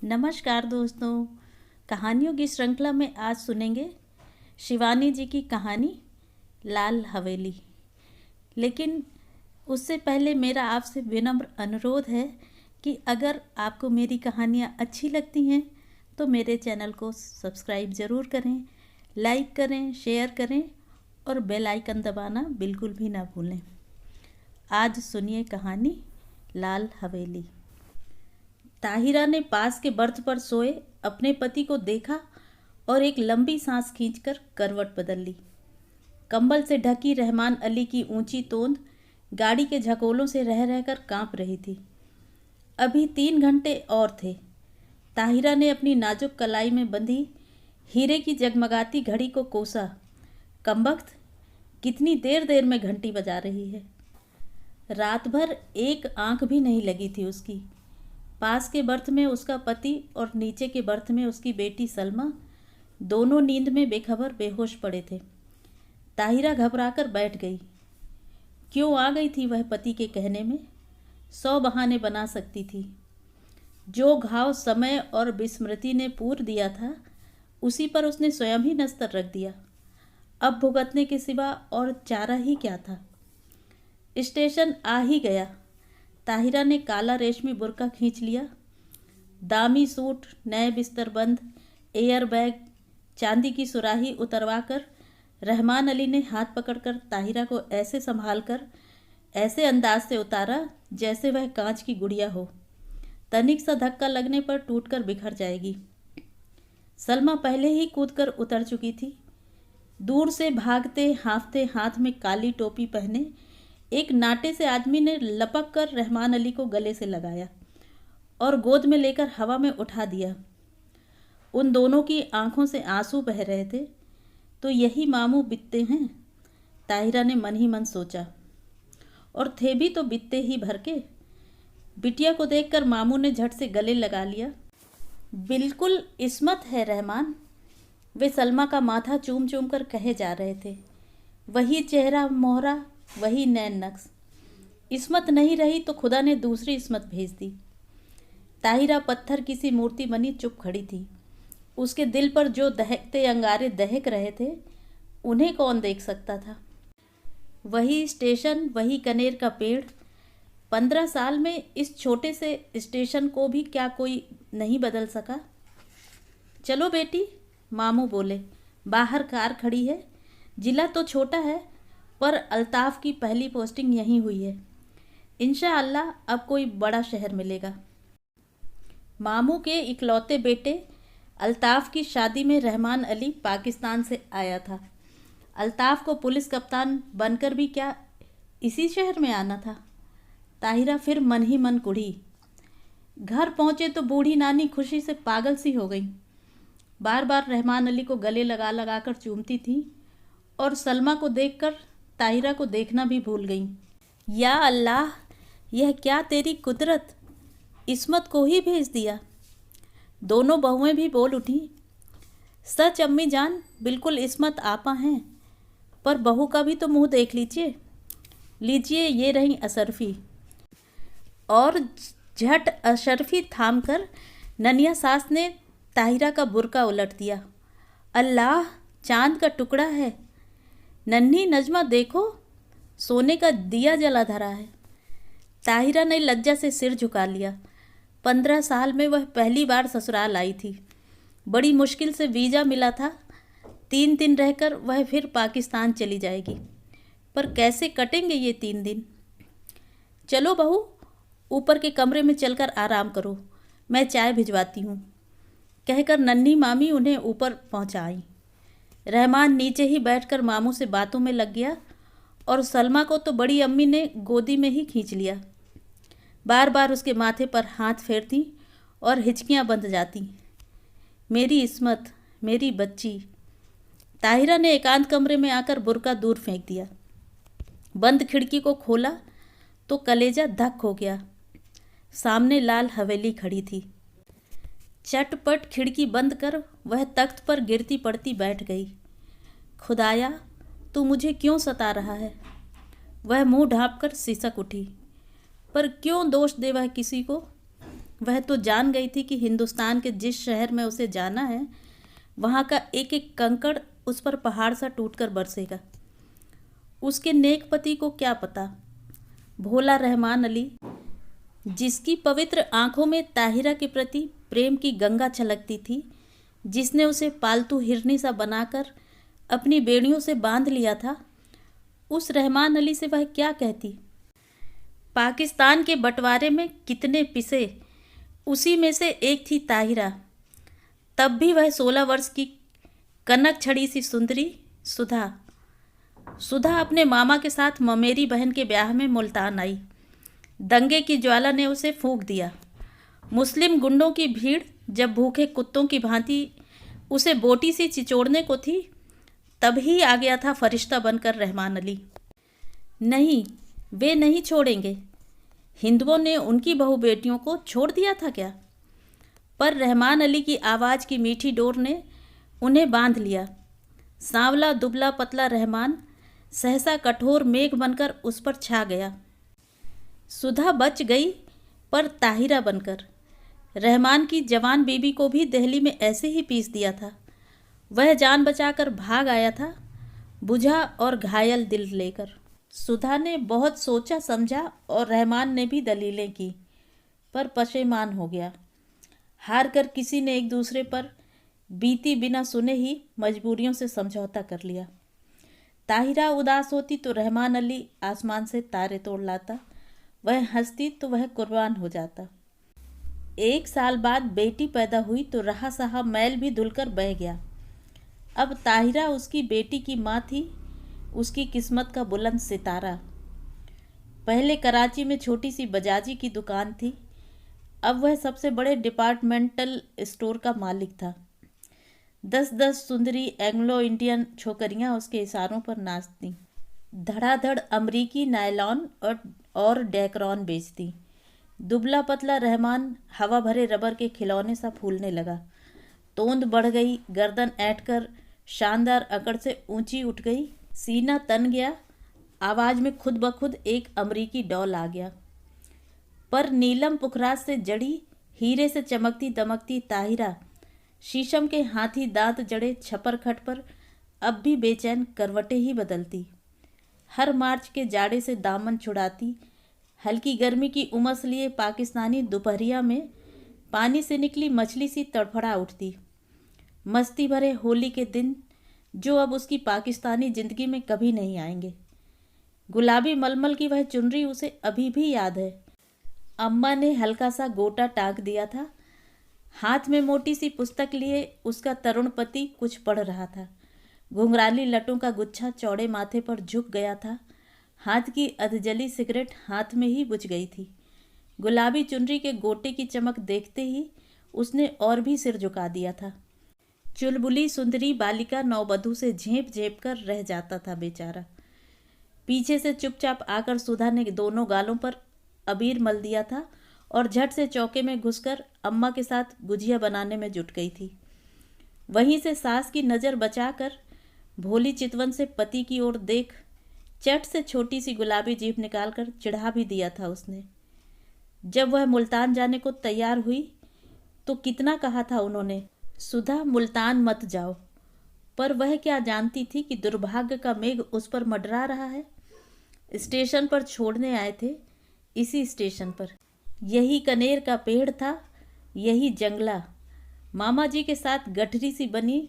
नमस्कार दोस्तों। कहानियों की श्रृंखला में आज सुनेंगे शिवानी जी की कहानी लाल हवेली। लेकिन उससे पहले मेरा आपसे विनम्र अनुरोध है कि अगर आपको मेरी कहानियाँ अच्छी लगती हैं तो मेरे चैनल को सब्सक्राइब ज़रूर करें, लाइक करें, शेयर करें और बेल आइकन दबाना बिल्कुल भी ना भूलें। आज सुनिए कहानी लाल हवेली। ताहिरा ने पास के बर्थ पर सोए अपने पति को देखा और एक लंबी सांस खींचकर करवट बदल ली। कंबल से ढकी रहमान अली की ऊंची तोंद गाड़ी के झकोलों से रह रहकर कांप रही थी। अभी 3 घंटे और थे। ताहिरा ने अपनी नाजुक कलाई में बंधी हीरे की जगमगाती घड़ी को कोसा। कमबख्त, कितनी देर देर में घंटी बजा रही है। रात भर एक आंख भी नहीं लगी थी उसकी। पास के बर्थ में उसका पति और नीचे के बर्थ में उसकी बेटी सलमा दोनों नींद में बेखबर बेहोश पड़े थे। ताहिरा घबराकर बैठ गई। क्यों आ गई थी वह पति के कहने में? 100 बहाने बना सकती थी। जो घाव समय और विस्मृति ने पूर दिया था उसी पर उसने स्वयं ही नस्तर रख दिया। अब भुगतने के सिवा और चारा ही क्या था। स्टेशन आ ही गया। ताहिरा ने काला रेशमी बुर्का खींच लिया। दामी सूट, नए बिस्तरबंद, एयर बैग, चांदी की सुराही उतरवा कर रहमान अली ने हाथ पकड़कर ताहिरा को ऐसे संभाल कर ऐसे अंदाज से उतारा जैसे वह कांच की गुड़िया हो। तनिक सा धक्का लगने पर टूटकर बिखर जाएगी। सलमा पहले ही कूदकर उतर चुकी थी। दूर से भागते हाँफते हाथ में काली टोपी पहने एक नाटे से आदमी ने लपक कर रहमान अली को गले से लगाया और गोद में लेकर हवा में उठा दिया। उन दोनों की आंखों से आंसू बह रहे थे। तो यही मामू बित्ते हैं, ताहिरा ने मन ही मन सोचा। और थे भी तो बित्ते ही भर के। बिटिया को देखकर मामू ने झट से गले लगा लिया। बिल्कुल इस्मत है रहमान, वे सलमा का माथा चूम चूम कर कहे जा रहे थे। वही चेहरा मोहरा, वही नैन नक्श। इस्मत नहीं रही तो खुदा ने दूसरी इस्मत भेज दी। ताहिरा पत्थर की सी मूर्ति बनी चुप खड़ी थी। उसके दिल पर जो दहकते अंगारे दहक रहे थे उन्हें कौन देख सकता था। वही स्टेशन, वही कनेर का पेड़। 15 साल में इस छोटे से स्टेशन को भी क्या कोई नहीं बदल सका। चलो बेटी, मामू बोले। बाहर कार खड़ी है। जिला तो छोटा है पर अल्ताफ़ की पहली पोस्टिंग यहीं हुई है। इंशाअल्लाह अब कोई बड़ा शहर मिलेगा। मामू के इकलौते बेटे अल्ताफ़ की शादी में रहमान अली पाकिस्तान से आया था। अल्ताफ़ को पुलिस कप्तान बनकर भी क्या इसी शहर में आना था? ताहिरा फिर मन ही मन कुढ़ी। घर पहुँचे तो बूढ़ी नानी खुशी से पागल सी हो गई। बार बार रहमान अली को गले लगा लगा कर चूमती थी और सलमा को देखकर ताहिरा को देखना भी भूल गई। या अल्लाह, यह क्या तेरी कुदरत, इस्मत को ही भेज दिया। दोनों बहुएं भी बोल उठी। सच अम्मी जान, बिल्कुल इस्मत आपा हैं। पर बहू का भी तो मुंह देख लीजिए। लीजिए, ये रही अशरफी। और झट अशरफी थाम कर ननिया सास ने ताहिरा का बुर्का उलट दिया। अल्लाह, चांद का टुकड़ा है। नन्ही नजमा देखो, सोने का दिया जला धरा है। ताहिरा ने लज्जा से सिर झुका लिया। 15 साल में वह पहली बार ससुराल आई थी। बड़ी मुश्किल से वीज़ा मिला था। 3 दिन रहकर वह फिर पाकिस्तान चली जाएगी। पर कैसे कटेंगे ये 3 दिन? चलो बहू, ऊपर के कमरे में चलकर आराम करो, मैं चाय भिजवाती हूँ, कहकर नन्ही मामी उन्हें ऊपर पहुँचाई। रहमान नीचे ही बैठकर मामू से बातों में लग गया और सलमा को तो बड़ी अम्मी ने गोदी में ही खींच लिया। बार बार उसके माथे पर हाथ फेरती और हिचकियां बंध जाती। मेरी इस्मत, मेरी बच्ची। ताहिरा ने एकांत कमरे में आकर बुर्का दूर फेंक दिया। बंद खिड़की को खोला तो कलेजा धक हो गया। सामने लाल हवेली खड़ी थी। चटपट खिड़की बंद कर वह तख्त पर गिरती पड़ती बैठ गई। खुदाया, तू मुझे क्यों सता रहा है? वह मुंह ढाँप कर सिसक उठी। पर क्यों दोष दे वह किसी को? वह तो जान गई थी कि हिंदुस्तान के जिस शहर में उसे जाना है वहाँ का एक एक कंकड़ उस पर पहाड़ सा टूटकर बरसेगा। उसके नेक पति को क्या पता, भोला रहमान अली, जिसकी पवित्र आंखों में ताहिरा के प्रति प्रेम की गंगा छलकती थी, जिसने उसे पालतू हिरनी सा बनाकर अपनी बेड़ियों से बांध लिया था, उस रहमान अली से वह क्या कहती। पाकिस्तान के बंटवारे में कितने पिसे, उसी में से एक थी ताहिरा। तब भी वह 16 वर्ष की कनक छड़ी सी सुंदरी सुधा अपने मामा के साथ ममेरी बहन के ब्याह में मुल्तान आई। दंगे की ज्वाला ने उसे फूंक दिया। मुस्लिम गुंडों की भीड़ जब भूखे कुत्तों की भांति उसे बोटी से चिचोड़ने को थी, तभी आ गया था फरिश्ता बनकर रहमान अली। नहीं, वे नहीं छोड़ेंगे। हिंदुओं ने उनकी बहू बेटियों को छोड़ दिया था क्या? पर रहमान अली की आवाज़ की मीठी डोर ने उन्हें बांध लिया। सांवला दुबला पतला रहमान सहसा कठोर मेघ बनकर उस पर छा गया। सुधा बच गई, पर ताहिरा बनकर। रहमान की जवान बीबी को भी दिल्ली में ऐसे ही पीस दिया था। वह जान बचाकर भाग आया था, बुझा और घायल दिल लेकर। सुधा ने बहुत सोचा समझा और रहमान ने भी दलीलें की, पर पशेमान हो गया। हार कर किसी ने एक दूसरे पर बीती बिना सुने ही मजबूरियों से समझौता कर लिया। ताहिरा उदास होती तो रहमान अली आसमान से तारे तोड़ लाता, वह हंसती तो वह कुर्बान हो जाता। 1 साल बाद बेटी पैदा हुई तो रहा सहा मैल भी धुलकर बह गया। अब ताहिरा उसकी बेटी की माँ थी, उसकी किस्मत का बुलंद सितारा। पहले कराची में छोटी सी बजाजी की दुकान थी, अब वह सबसे बड़े डिपार्टमेंटल स्टोर का मालिक था। 10-10 सुंदरी एंग्लो इंडियन छोकरियां उसके इशारों पर नाचती, धड़ाधड़ अमरीकी नायलॉन और डेकरॉन बेचती। दुबला पतला रहमान हवा भरे रबर के खिलौने सा फूलने लगा। तोंद बढ़ गई, गर्दन ऐंठकर शानदार अकड़ से ऊंची उठ गई, सीना तन गया, आवाज़ में खुद ब खुद एक अमरीकी डॉल आ गया। पर नीलम पुखराज से जड़ी, हीरे से चमकती दमकती ताहिरा शीशम के हाथी दांत जड़े छपर खट पर अब भी बेचैन करवटें ही बदलती। हर मार्च के जाड़े से दामन छुड़ाती, हल्की गर्मी की उमस लिए पाकिस्तानी दोपहरिया में पानी से निकली मछली सी तड़फड़ा उठती। मस्ती भरे होली के दिन जो अब उसकी पाकिस्तानी जिंदगी में कभी नहीं आएंगे। गुलाबी मलमल की वह चुनरी उसे अभी भी याद है। अम्मा ने हल्का सा गोटा टाँक दिया था। हाथ में मोटी सी पुस्तक लिए उसका तरुण पति कुछ पढ़ रहा था। घुंघराली लटों का गुच्छा चौड़े माथे पर झुक गया था। हाथ की अधजली सिगरेट हाथ में ही बुझ गई थी। गुलाबी चुनरी के गोटे की चमक देखते ही उसने और भी सिर झुका दिया था। चुलबुली सुंदरी बालिका नौबधू से झेप झेप कर रह जाता था बेचारा। पीछे से चुपचाप आकर सुधा ने दोनों गालों पर अबीर मल दिया था और झट से चौके में घुसकर अम्मा के साथ गुजिया बनाने में जुट गई थी। वहीं से सास की नज़र बचाकर भोली चितवन से पति की ओर देख चट से छोटी सी गुलाबी जीभ निकालकर चिढ़ा भी दिया था उसने। जब वह मुल्तान जाने को तैयार हुई तो कितना कहा था उन्होंने, सुधा मुल्तान मत जाओ। पर वह क्या जानती थी कि दुर्भाग्य का मेघ उस पर मंडरा रहा है। स्टेशन पर छोड़ने आए थे, इसी स्टेशन पर। यही कनेर का पेड़ था, यही जंगला। मामा जी के साथ गठरी सी बनी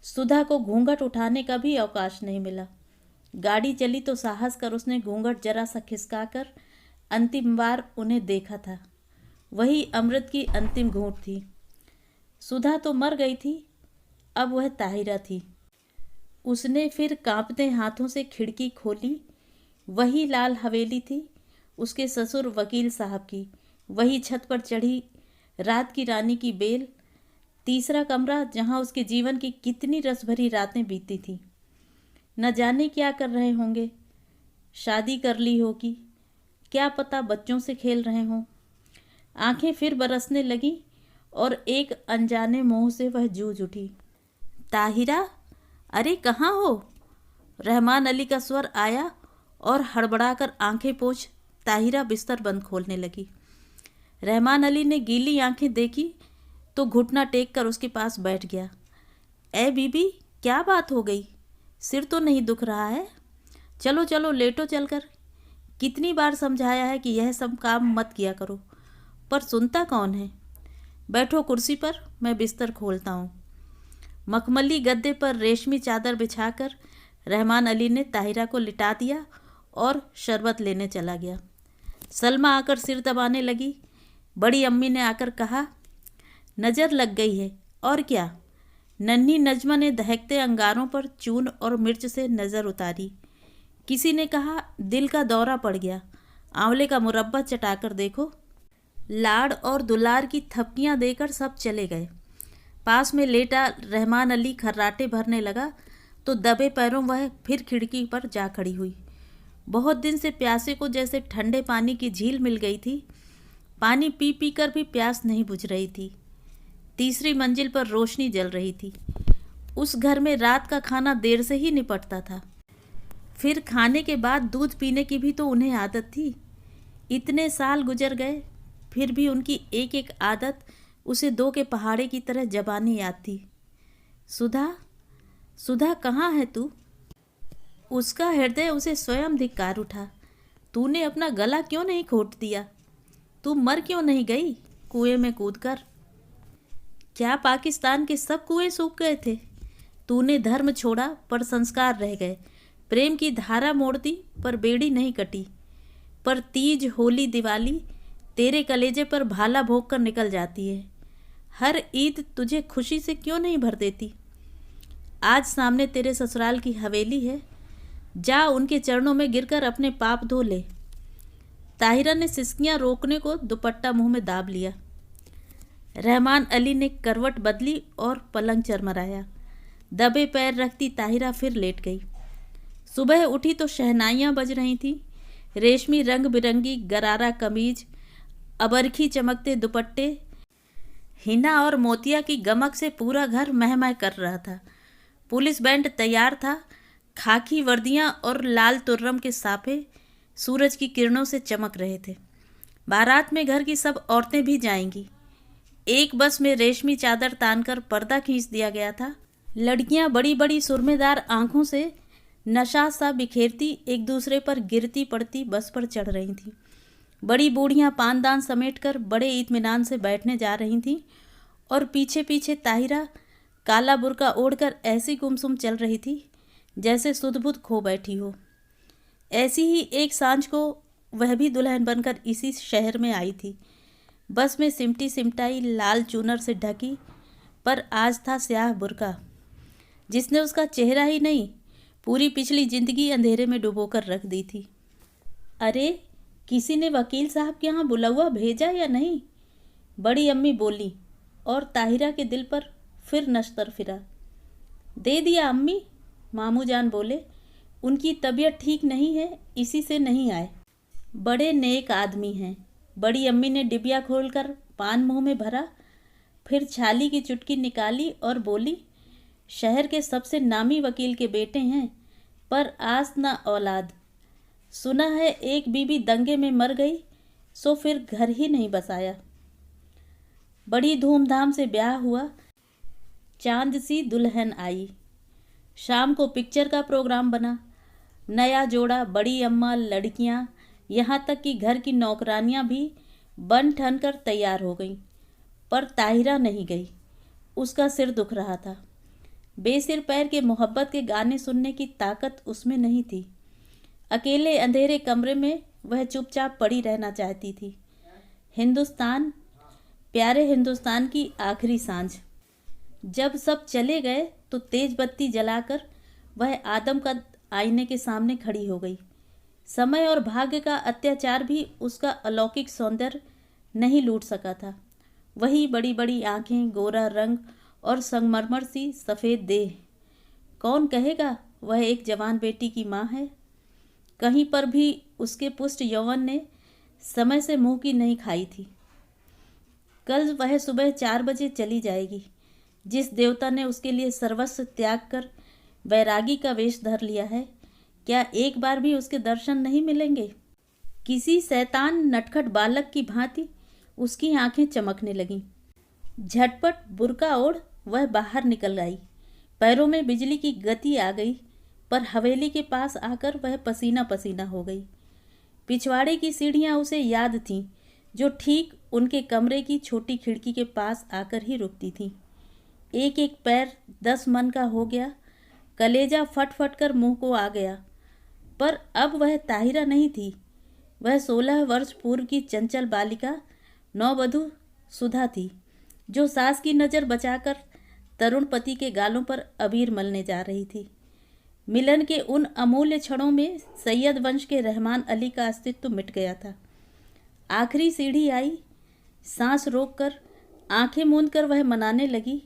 सुधा को घूंघट उठाने का भी अवकाश नहीं मिला। गाड़ी चली तो साहस कर उसने घूंघट जरा सा खिसकाकर अंतिम बार उन्हें देखा था। वही अमृत की अंतिम घूंट थी। सुधा तो मर गई थी, अब वह ताहिरा थी। उसने फिर कांपते हाथों से खिड़की खोली। वही लाल हवेली थी उसके ससुर वकील साहब की। वही छत पर चढ़ी रात की रानी की बेल। तीसरा कमरा जहां उसके जीवन की कितनी रस भरी रातें बीती थी। न जाने क्या कर रहे होंगे, शादी कर ली होगी, क्या पता बच्चों से खेल रहे हों। आंखें फिर बरसने लगीं और एक अनजाने मोह से वह जूझ उठी। ताहिरा, अरे कहाँ हो? रहमान अली का स्वर आया और हड़बड़ाकर आंखें पोंछ ताहिरा बिस्तर बंद खोलने लगी। रहमान अली ने गीली आंखें देखी तो घुटना टेक कर उसके पास बैठ गया। ए बीबी, क्या बात हो गई? सिर तो नहीं दुख रहा है? चलो चलो लेटो चलकर। कितनी बार समझाया है कि यह सब काम मत किया करो, पर सुनता कौन है। बैठो कुर्सी पर, मैं बिस्तर खोलता हूँ। मखमली गद्दे पर रेशमी चादर बिछाकर रहमान अली ने ताहिरा को लिटा दिया और शरबत लेने चला गया। सलमा आकर सिर दबाने लगी। बड़ी अम्मी ने आकर कहा, नज़र लग गई है और क्या। नन्ही नजमा ने दहकते अंगारों पर चून और मिर्च से नज़र उतारी। किसी ने कहा, दिल का दौरा पड़ गया, आंवले का मुरब्बा चटाकर देखो। लाड़ और दुलार की थपकियां देकर सब चले गए। पास में लेटा रहमान अली खर्राटे भरने लगा तो दबे पैरों वह फिर खिड़की पर जा खड़ी हुई। बहुत दिन से प्यासे को जैसे ठंडे पानी की झील मिल गई थी। पानी पी पी कर भी प्यास नहीं बुझ रही थी। तीसरी मंजिल पर रोशनी जल रही थी। उस घर में रात का खाना देर से ही निपटता था। फिर खाने के बाद दूध पीने की भी तो उन्हें आदत थी। इतने साल गुजर गए, फिर भी उनकी एक एक आदत उसे दो के पहाड़े की तरह जबानी याद थी। सुधा, सुधा कहाँ है तू? उसका हृदय उसे स्वयं धिक्कार उठा। तूने अपना गला क्यों नहीं घोट दिया? तू मर क्यों नहीं गई कुएं में कूदकर? क्या पाकिस्तान के सब कुएं सूख गए थे? तूने धर्म छोड़ा पर संस्कार रह गए। प्रेम की धारा मोड़ दी पर बेड़ी नहीं कटी। पर तीज, होली, दिवाली तेरे कलेजे पर भाला भोंक कर निकल जाती है। हर ईद तुझे खुशी से क्यों नहीं भर देती? आज सामने तेरे ससुराल की हवेली है, जा उनके चरणों में गिरकर अपने पाप धो ले। ताहिरा ने सिसकियां रोकने को दुपट्टा मुंह में दाब लिया। रहमान अली ने करवट बदली और पलंग चरमराया। दबे पैर रखती ताहिरा फिर लेट गई। सुबह उठी तो शहनाइयाँ बज रही थीं। रेशमी रंग बिरंगी गरारा कमीज, अबरखी चमकते दुपट्टे, हिना और मोतिया की गमक से पूरा घर महमह कर रहा था। पुलिस बैंड तैयार था। खाकी वर्दियां और लाल तुर्रम के साफे सूरज की किरणों से चमक रहे थे। बारात में घर की सब औरतें भी जाएंगी। एक बस में रेशमी चादर तानकर पर्दा खींच दिया गया था। लड़कियां बड़ी बड़ी सुरमेदार आंखों से नशा सा बिखेरती एक दूसरे पर गिरती पड़ती बस पर चढ़ रही थीं। बड़ी बूढ़ियां पानदान समेटकर बड़े इत्मीनान से बैठने जा रही थीं और पीछे पीछे ताहिरा काला बुर्का ओढ़कर ऐसी गुमसुम चल रही थी जैसे सुध-बुध खो बैठी हो। ऐसी ही एक सांझ को वह भी दुल्हन बनकर इसी शहर में आई थी। बस में सिमटी सिमटाई लाल चूनर से ढकी, पर आज था स्याह बुर्का जिसने उसका चेहरा ही नहीं पूरी पिछली जिंदगी अंधेरे में डुबोकर रख दी थी। अरे, किसी ने वकील साहब के यहाँ बुलौआ भेजा या नहीं? बड़ी अम्मी बोली और ताहिरा के दिल पर फिर नश्तर फिरा। दे दिया अम्मी, मामू जान बोले। उनकी तबीयत ठीक नहीं है, इसी से नहीं आए। बड़े नेक आदमी हैं। बड़ी अम्मी ने डिबिया खोलकर पान मुंह में भरा, फिर छाली की चुटकी निकाली और बोली, शहर के सबसे नामी वकील के बेटे हैं, पर आस ना औलाद। सुना है एक बीबी दंगे में मर गई, सो फिर घर ही नहीं बसाया। बड़ी धूमधाम से ब्याह हुआ। चांद सी दुल्हन आई। शाम को पिक्चर का प्रोग्राम बना। नया जोड़ा, बड़ी अम्मा, लड़कियां, यहाँ तक कि घर की नौकरानियां भी बन ठन कर तैयार हो गईं। पर ताहिरा नहीं गई। उसका सिर दुख रहा था। बेसिर पैर के मोहब्बत के गाने सुनने की ताकत उसमें नहीं थी। अकेले अंधेरे कमरे में वह चुपचाप पड़ी रहना चाहती थी। हिंदुस्तान, प्यारे हिंदुस्तान की आखिरी सांझ। जब सब चले गए तो तेज बत्ती जलाकर वह आदम का आईने के सामने खड़ी हो गई। समय और भाग्य का अत्याचार भी उसका अलौकिक सौंदर्य नहीं लूट सका था। वही बड़ी बड़ी आंखें, गोरा रंग और संगमरमर सी सफ़ेद देह। कौन कहेगा वह एक जवान बेटी की माँ है? कहीं पर भी उसके पुष्ट यौवन ने समय से मुंह की नहीं खाई थी। कल वह सुबह 4 बजे चली जाएगी। जिस देवता ने उसके लिए सर्वस्व त्याग कर वैरागी का वेश धर लिया है, क्या एक बार भी उसके दर्शन नहीं मिलेंगे? किसी शैतान नटखट बालक की भांति उसकी आंखें चमकने लगीं। झटपट बुर्का ओढ़ वह बाहर निकल आई। पैरों में बिजली की गति आ गई, पर हवेली के पास आकर वह पसीना पसीना हो गई। पिछवाड़े की सीढ़ियां उसे याद थीं, जो ठीक उनके कमरे की छोटी खिड़की के पास आकर ही रुकती थीं। एक एक पैर 10 मन का हो गया। कलेजा फट फट कर मुंह को आ गया। पर अब वह ताहिरा नहीं थी। वह 16 वर्ष पूर्व की चंचल बालिका नववधू सुधा थी, जो सास की नज़र बचाकर तरुण पति के गालों पर अबीर मलने जा रही थी। मिलन के उन अमूल्य क्षणों में सैयद वंश के रहमान अली का अस्तित्व मिट गया था। आखिरी सीढ़ी आई। सांस रोककर, आंखें मूंदकर वह मनाने लगी,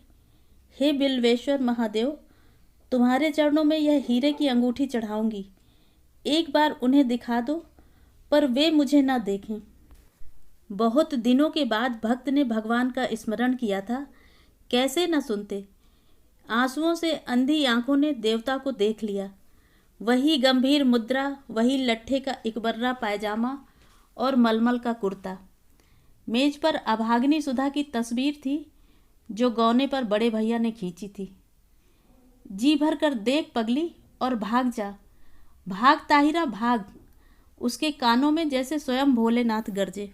हे बिल्वेश्वर महादेव, तुम्हारे चरणों में यह हीरे की अंगूठी चढ़ाऊंगी। एक बार उन्हें दिखा दो, पर वे मुझे ना देखें। बहुत दिनों के बाद भक्त ने भगवान का स्मरण किया था, कैसे न सुनते। आंसुओं से अंधी आंखों ने देवता को देख लिया। वही गंभीर मुद्रा, वही लट्ठे का इकबर्रा पायजामा और मलमल का कुर्ता। मेज पर अभागिनी सुधा की तस्वीर थी, जो गौने पर बड़े भैया ने खींची थी। जी भर कर देख पगली और भाग जा, भाग ताहिरा भाग। उसके कानों में जैसे स्वयं भोलेनाथ गरजे।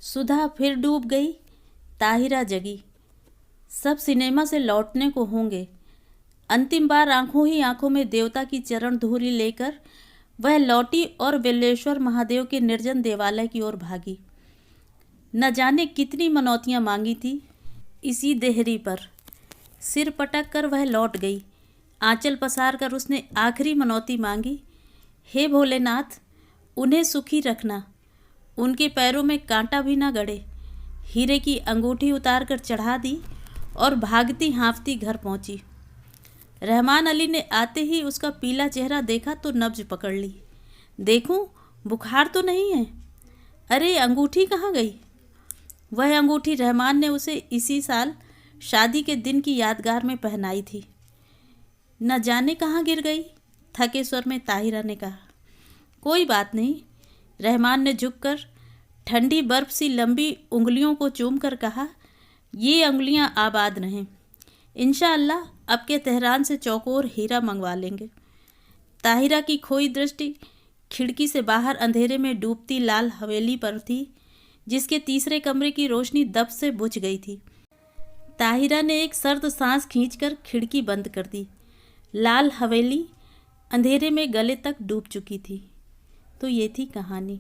सुधा फिर डूब गई। ताहिरा जगी। सब सिनेमा से लौटने को होंगे। अंतिम बार आंखों ही आंखों में देवता की चरण धूलि लेकर वह लौटी और बिल्वेश्वर महादेव के निर्जन देवालय की ओर भागी। न जाने कितनी मनौतियां मांगी थी इसी देहरी पर। सिर पटक कर वह लौट गई। आंचल पसार कर उसने आखिरी मनौती मांगी, हे भोलेनाथ, उन्हें सुखी रखना, उनके पैरों में कांटा भी ना गड़े। हीरे की अंगूठी उतार कर चढ़ा दी और भागती हाँफती घर पहुंची। रहमान अली ने आते ही उसका पीला चेहरा देखा तो नब्ज पकड़ ली। देखूं, बुखार तो नहीं है? अरे अंगूठी कहाँ गई? वह अंगूठी रहमान ने उसे इसी साल शादी के दिन की यादगार में पहनाई थी। न जाने कहाँ गिर गई, थके स्वर में ताहिरा ने कहा। कोई बात नहीं, रहमान ने झुककर ठंडी बर्फ सी लंबी उंगलियों को चूमकर कहा, ये उंगलियां आबाद रहें। इंशाअल्लाह अब के तेहरान से चौकोर हीरा मंगवा लेंगे। ताहिरा की खोई दृष्टि खिड़की से बाहर अंधेरे में डूबती लाल हवेली पर थी, जिसके तीसरे कमरे की रोशनी दब से बुझ गई थी। ताहिरा ने एक सर्द सांस खींचकर खिड़की बंद कर दी। लाल हवेली अंधेरे में गले तक डूब चुकी थी। तो ये थी कहानी।